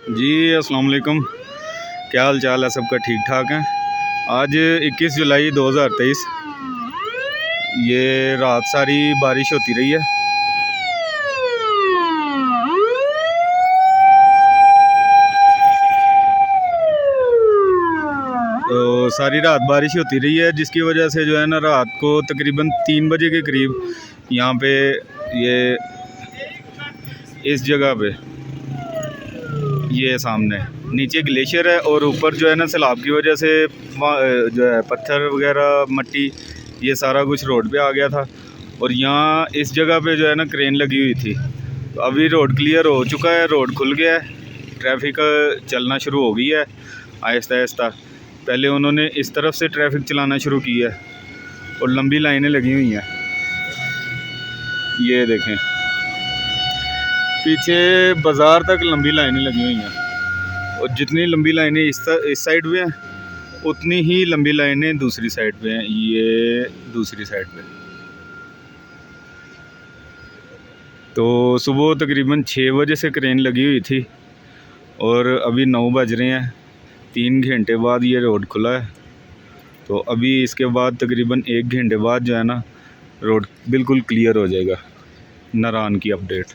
जी अस्सलाम वालेकुम, क्या हाल चाल है सबका? ठीक ठाक है। आज 21 जुलाई 2023 ये रात सारी बारिश होती रही है। तो सारी रात बारिश होती रही है, जिसकी वजह से जो है ना रात को तकरीबन 3 बजे के करीब यहाँ पे ये इस जगह पे ये सामने नीचे ग्लेशियर है और ऊपर जो है ना सैलाब की वजह से जो है पत्थर वगैरह मट्टी ये सारा कुछ रोड पे आ गया था। और यहाँ इस जगह पे जो है ना क्रेन लगी हुई थी। तो अभी रोड क्लियर हो चुका है, रोड खुल गया है, ट्रैफिक चलना शुरू हो गई है आहिस्ता आहिस्ता। पहले उन्होंने इस तरफ से ट्रैफिक चलाना शुरू किया है और लंबी लाइनें लगी हुई हैं। ये देखें पीछे बाज़ार तक लंबी लाइनें लगी हुई हैं और जितनी लंबी लाइनें इस साइड पे हैं उतनी ही लंबी लाइनें दूसरी साइड पे हैं। ये दूसरी साइड पे तो सुबह तकरीबन 6 बजे से क्रेन लगी हुई थी और अभी 9 बज रहे हैं। 3 घंटे बाद ये रोड खुला है। तो अभी इसके बाद तकरीबन 1 घंटे बाद जो है ना रोड बिल्कुल क्लियर हो जाएगा। नारान की अपडेट।